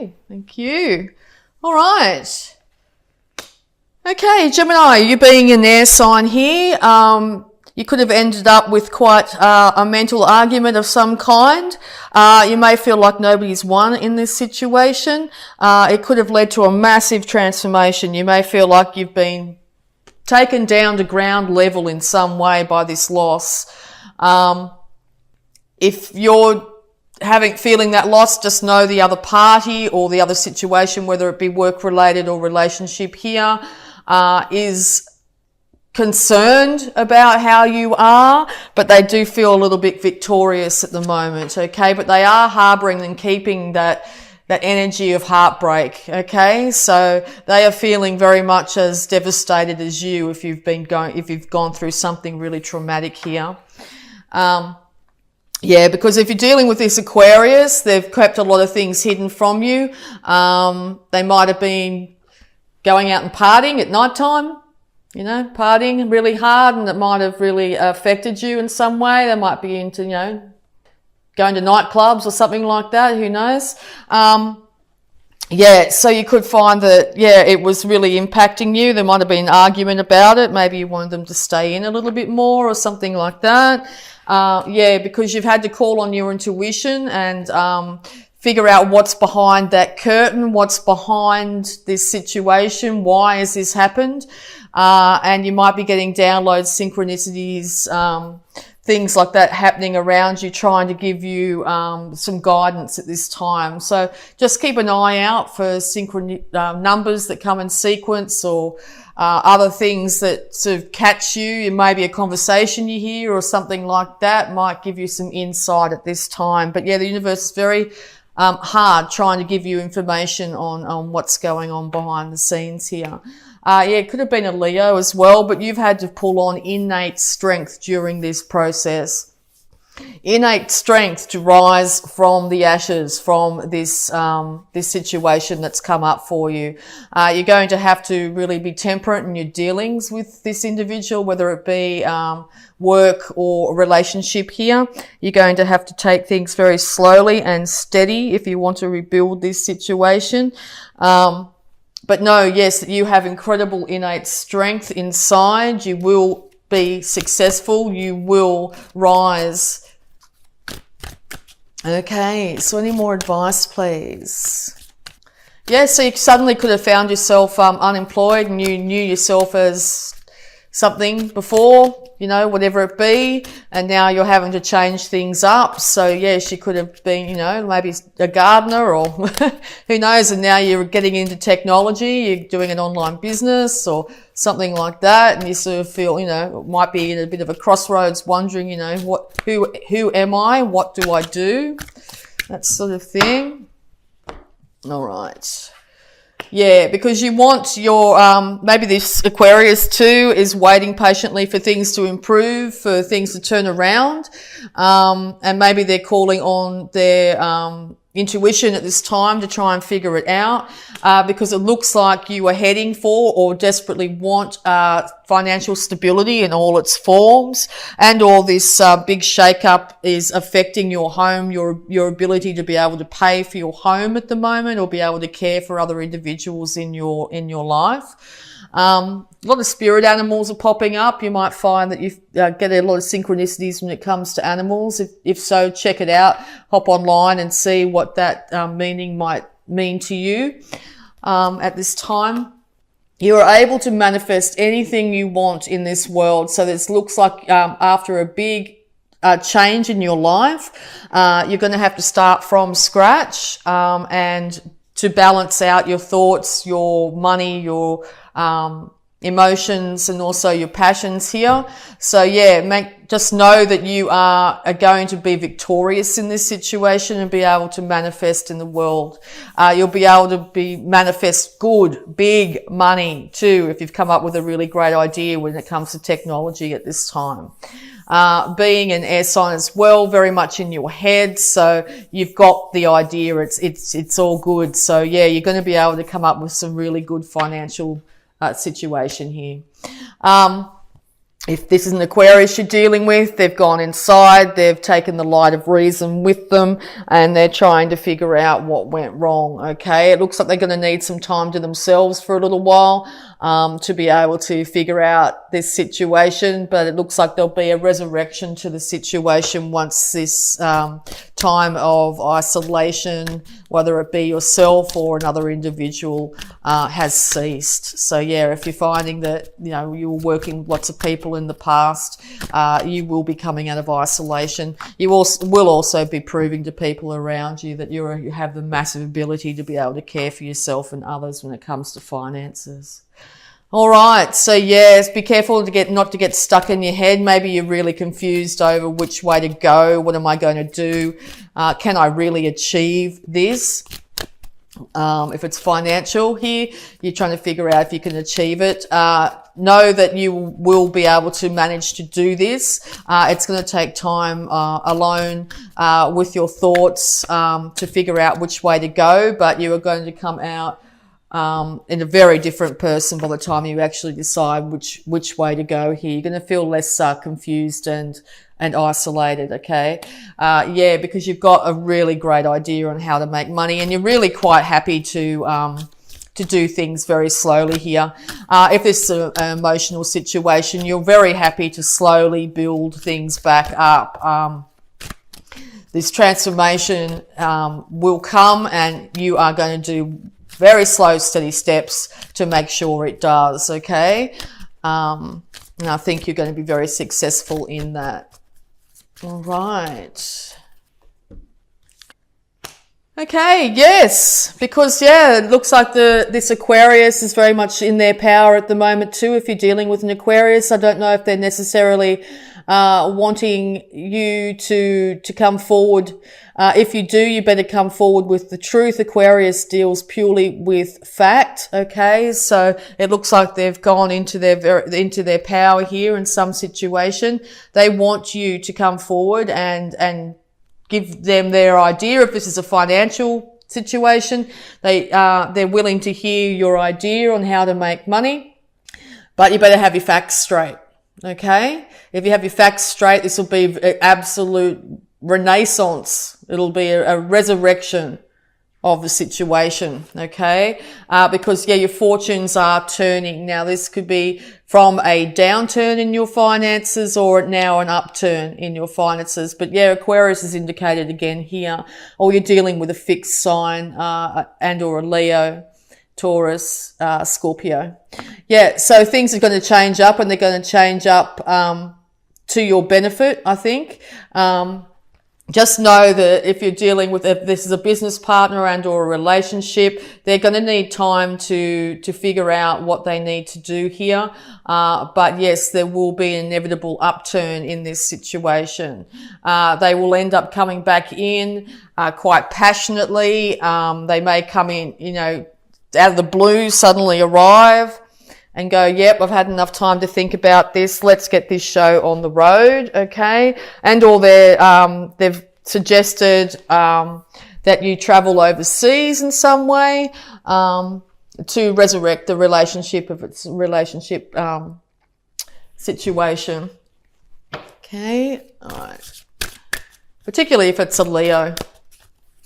Okay, thank you. All right. Okay, Gemini, you being an air sign here, you could have ended up with quite a mental argument of some kind. You may feel like nobody's won in this situation. It could have led to a massive transformation. You may feel like you've been taken down to ground level in some way by this loss. If you're feeling that loss, just know the other party or the other situation, whether it be work related or relationship here, is concerned about how you are, but they do feel a little bit victorious at the moment, okay? But they are harboring and keeping that energy of heartbreak, okay? So they are feeling very much as devastated as you if you've gone through something really traumatic here. Yeah, because if you're dealing with this Aquarius, they've kept a lot of things hidden from you. They might have been going out and partying at night time, partying really hard, and it might have really affected you in some way. They might be into, going to nightclubs or something like that, who knows. So you could find that, it was really impacting you. There might have been an argument about it. Maybe you wanted them to stay in a little bit more or something like that. Because you've had to call on your intuition and figure out what's behind that curtain, what's behind this situation, why has this happened? And you might be getting downloads, synchronicities, things like that happening around you, trying to give you some guidance at this time. So just keep an eye out for numbers that come in sequence, or other things that sort of catch you. It may be a conversation you hear or something like that might give you some insight at this time. But the universe is very hard trying to give you information on what's going on behind the scenes here. It could have been a Leo as well, but you've had to pull on innate strength during this process. Innate strength to rise from the ashes, from this situation that's come up for you. You're going to have to really be temperate in your dealings with this individual, whether it be work or a relationship here. You're going to have to take things very slowly and steady if you want to rebuild this situation. But know, yes, that you have incredible innate strength inside. You will be successful. You will rise. Okay, so any more advice, please? So you suddenly could have found yourself unemployed, and you knew yourself as something before, whatever it be, and now you're having to change things up. So she could have been, maybe a gardener or who knows, and now you're getting into technology, you're doing an online business or something like that, and you sort of feel, might be in a bit of a crossroads, wondering, who am I? What do I do? That sort of thing. All right. Because you want your, maybe this Aquarius too is waiting patiently for things to improve, for things to turn around. And maybe they're calling on their, intuition at this time to try and figure it out, because it looks like you are heading for or desperately want financial stability in all its forms, and all this big shake-up is affecting your home, your ability to be able to pay for your home at the moment, or be able to care for other individuals in your life. A lot of spirit animals are popping up. You might find that you get a lot of synchronicities when it comes to animals. If so, check it out. Hop online and see what that meaning might mean to you at this time. You are able to manifest anything you want in this world. So this looks like after a big change in your life, you're going to have to start from scratch and to balance out your thoughts, your money, your emotions, and also your passions here. So just know that you are going to be victorious in this situation and be able to manifest in the world. You'll be able to manifest good, big money too, if you've come up with a really great idea when it comes to technology at this time. Being an air sign as well, very much in your head. So you've got the idea. It's all good. So you're going to be able to come up with some really good financial situation here. If this is an Aquarius you're dealing with, they've gone inside, they've taken the light of reason with them, and they're trying to figure out what went wrong, okay? It looks like they're going to need some time to themselves for a little while to be able to figure out this situation, but it looks like there'll be a resurrection to the situation once this time of isolation, whether it be yourself or another individual, has ceased. So yeah, if you're finding that, you know, you were working with lots of people in the past, you will be coming out of isolation. You will also be proving to people around you that you have the massive ability to be able to care for yourself and others when it comes to finances. All right, so yes, be careful not to get stuck in your head. Maybe you're really confused over which way to go. What am I going to do? Can I really achieve this? If it's financial here, you're trying to figure out if you can achieve it. Know that you will be able to manage to do this. It's going to take time alone with your thoughts to figure out which way to go, but you are going to come out in a very different person by the time you actually decide which way to go here. You're going to feel less confused and isolated, okay? Yeah, because you've got a really great idea on how to make money, and you're really quite happy to do things very slowly here. If it's an emotional situation, you're very happy to slowly build things back up. This transformation will come, and you are going to do very slow, steady steps to make sure it does, okay? And I think you're going to be very successful in that. All right. Okay, yes, because, yeah, it looks like this Aquarius is very much in their power at the moment too. If you're dealing with an Aquarius, I don't know if they're necessarily wanting you to come forward. If you do, you better come forward with the truth. Aquarius deals purely with fact, okay? So it looks like they've gone into their power here in some situation. They want you to come forward and give them their idea. If this is a financial situation, they're willing to hear your idea on how to make money, but you better have your facts straight, okay? If you have your facts straight, this will be an absolute renaissance. It'll be a resurrection of the situation, okay? Because, yeah, your fortunes are turning. Now, this could be from a downturn in your finances or now an upturn in your finances. But, yeah, Aquarius is indicated again here. Or you're dealing with a fixed sign and or a Leo, Taurus, Scorpio. Yeah, so things are going to change up, and they're going to change up to your benefit, I think. Just know that if you're dealing with, if this is a business partner and or a relationship, they're going to need time to figure out what they need to do here. But yes, there will be an inevitable upturn in this situation. They will end up coming back in quite passionately. They may come in, you know, out of the blue, suddenly arrive and go, yep, I've had enough time to think about this. Let's get this show on the road, okay? And or they've suggested that you travel overseas in some way to resurrect the relationship if it's a relationship situation. Okay, all right. Particularly if it's a Leo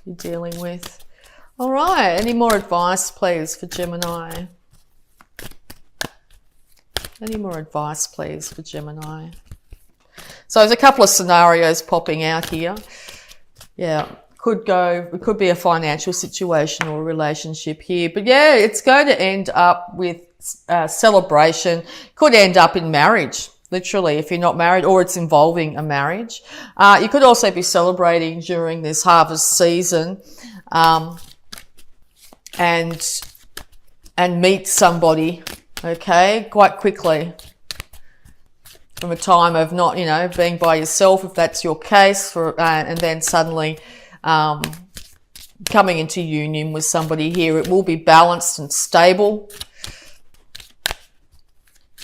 you're dealing with. All right, any more advice, please, for Gemini? Any more advice, please, for Gemini? So there's a couple of scenarios popping out here. Yeah, it could be a financial situation or a relationship here. But yeah, it's going to end up with celebration. Could end up in marriage, literally, if you're not married, or it's involving a marriage. You could also be celebrating during this harvest season and meet somebody, okay, quite quickly, from a time of not, you know, being by yourself, if that's your case, and then suddenly coming into union with somebody here. It will be balanced and stable.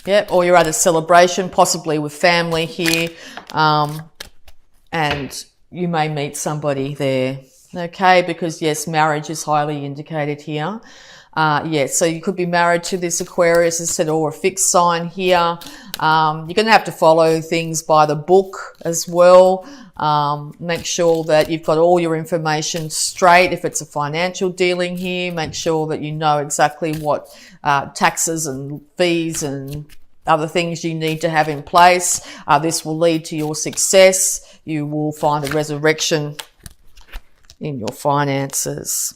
Yep, or you're at a celebration, possibly with family here, and you may meet somebody there, okay, because yes, marriage is highly indicated here. Yeah, so you could be married to this Aquarius, as I said, or a fixed sign here. You're going to have to follow things by the book as well. Make sure that you've got all your information straight. If it's a financial dealing here, make sure that you know exactly what taxes and fees and other things you need to have in place. This will lead to your success. You will find a resurrection in your finances.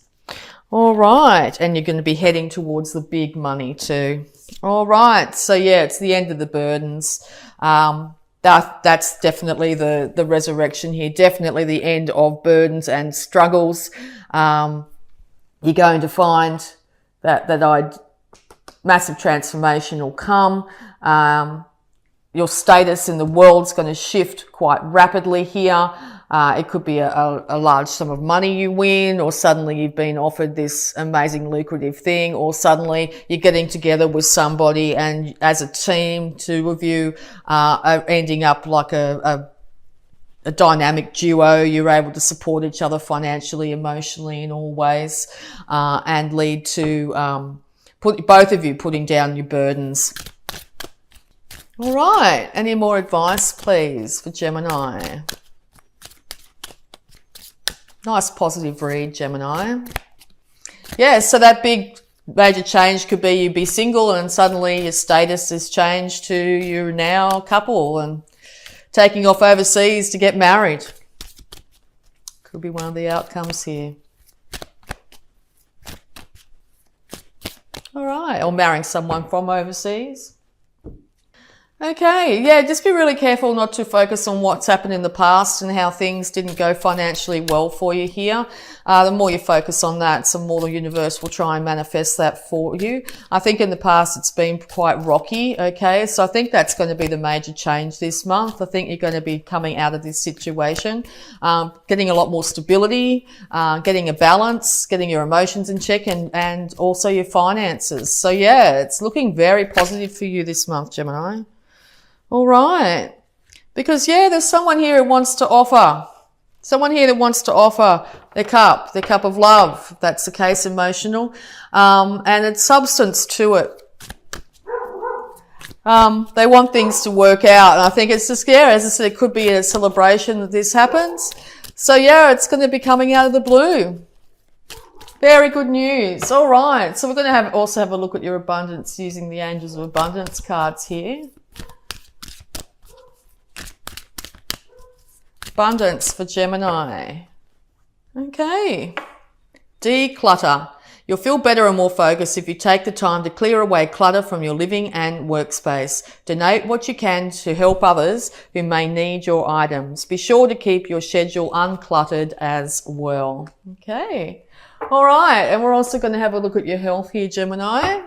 All right. And you're going to be heading towards the big money too. All right. So yeah, it's the end of the burdens. That's definitely the resurrection here. Definitely the end of burdens and struggles. You're going to find that massive transformation will come. Your status in the world's going to shift quite rapidly here. It could be a large sum of money you win, or suddenly you've been offered this amazing lucrative thing, or suddenly you're getting together with somebody and as a team, two of you are ending up like a dynamic duo. You're able to support each other financially, emotionally, in all ways, and lead to both of you putting down your burdens. All right. Any more advice, please, for Gemini? Nice positive read, Gemini. Yeah, so that big major change could be you be single and suddenly your status is changed to you're now a couple and taking off overseas to get married. Could be one of the outcomes here. All right, or marrying someone from overseas. Okay, yeah, just be really careful not to focus on what's happened in the past and how things didn't go financially well for you here. The more you focus on that, the more the universe will try and manifest that for you. I think in the past it's been quite rocky, okay? So I think that's going to be the major change this month. I think you're going to be coming out of this situation, getting a lot more stability, getting a balance, getting your emotions in check, and also your finances. So yeah, it's looking very positive for you this month, Gemini. All right. Because, yeah, there's someone here who wants to offer. Someone here that wants to offer their cup of love, if that's the case, emotional. And it's substance to it. They want things to work out. And I think it's just, yeah, as I said, it could be a celebration that this happens. So, yeah, it's going to be coming out of the blue. Very good news. All right. So we're going to also have a look at your abundance using the Angels of Abundance cards here. Abundance for Gemini. Okay. Declutter. You'll feel better and more focused if you take the time to clear away clutter from your living and workspace. Donate what you can to help others who may need your items. Be sure to keep your schedule uncluttered as well. Okay. All right. And we're also going to have a look at your health here, Gemini.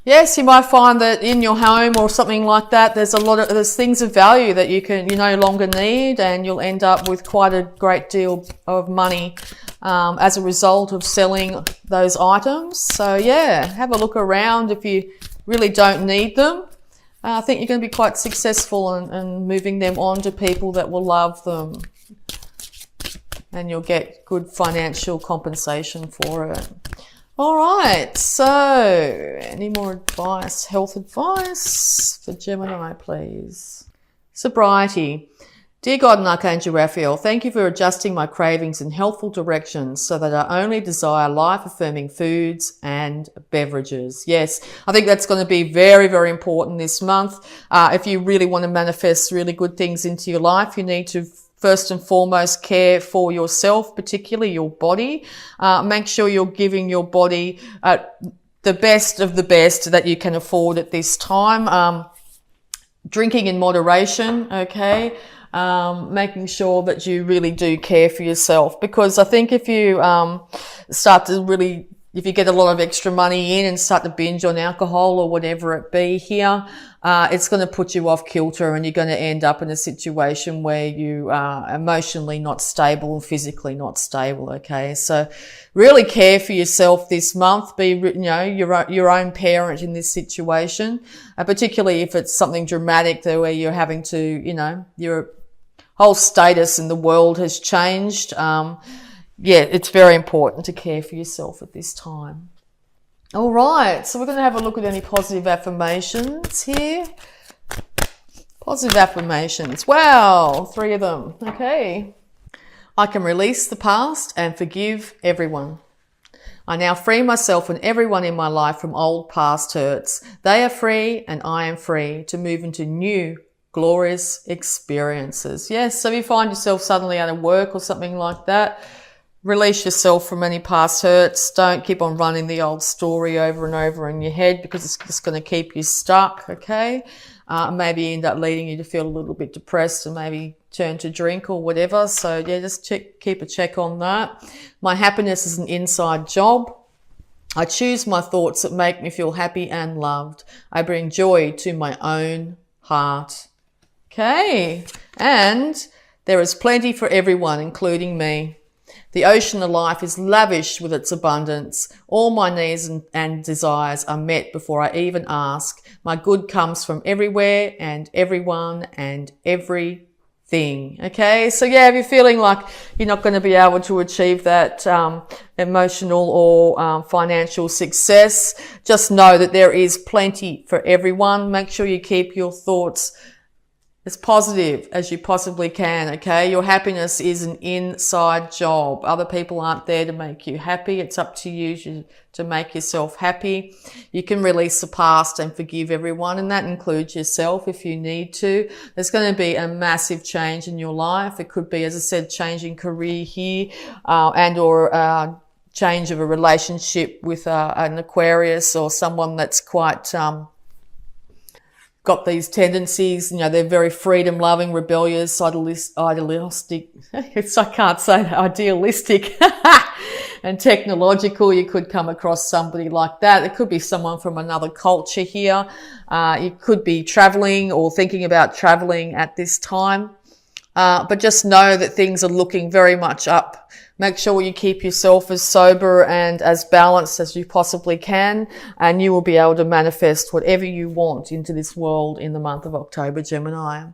Yes, you might find that in your home or something like that, there's things of value that you no longer need, and you'll end up with quite a great deal of money as a result of selling those items. So yeah, have a look around if you really don't need them. I think you're going to be quite successful in moving them on to people that will love them, and you'll get good financial compensation for it. All right, so any more advice, health advice for Gemini, please? Sobriety. Dear God and Archangel Raphael, thank you for adjusting my cravings in healthful directions so that I only desire life-affirming foods and beverages. Yes, I think that's going to be very, very important this month. If you really want to manifest really good things into your life, you need to first and foremost care for yourself, particularly your body. Make sure you're giving your body the best of the best that you can afford at this time. Drinking in moderation, okay? Making sure that you really do care for yourself, because I think if you if you get a lot of extra money in and start to binge on alcohol or whatever it be here, it's going to put you off kilter, and you're going to end up in a situation where you are emotionally not stable and physically not stable. Okay. So really care for yourself this month. Be, your own parent in this situation, particularly if it's something dramatic where you're having to, you're whole status in the world has changed. Yeah, it's very important to care for yourself at this time. All right, so we're going to have a look at any positive affirmations here. Positive affirmations. Wow, 3 of them. Okay. I can release the past and forgive everyone. I now free myself and everyone in my life from old past hurts. They are free and I am free to move into new glorious experiences. Yes, so if you find yourself suddenly out of work or something like that, release yourself from any past hurts. Don't keep on running the old story over and over in your head, because it's just going to keep you stuck, okay? Maybe end up leading you to feel a little bit depressed and maybe turn to drink or whatever. So yeah, just keep a check on that. My happiness is an inside job. I choose my thoughts that make me feel happy and loved. I bring joy to my own heart. Okay, and there is plenty for everyone, including me. The ocean of life is lavish with its abundance. All my needs and desires are met before I even ask. My good comes from everywhere and everyone and everything. Okay, so yeah, if you're feeling like you're not going to be able to achieve that emotional or financial success, just know that there is plenty for everyone. Make sure you keep your thoughts as positive as you possibly can, okay? Your happiness is an inside job. Other people aren't there to make you happy. It's up to you to make yourself happy. You can release the past and forgive everyone, and that includes yourself if you need to. There's going to be a massive change in your life. It could be, as I said, changing career here, and or change of a relationship with an Aquarius or someone that's quite got these tendencies, they're very freedom-loving, rebellious, idealistic, I can't say that, idealistic, and technological. You could come across somebody like that. It could be someone from another culture here. You could be traveling or thinking about traveling at this time. But just know that things are looking very much up. Make sure you keep yourself as sober and as balanced as you possibly can, and you will be able to manifest whatever you want into this world in the month of October, Gemini.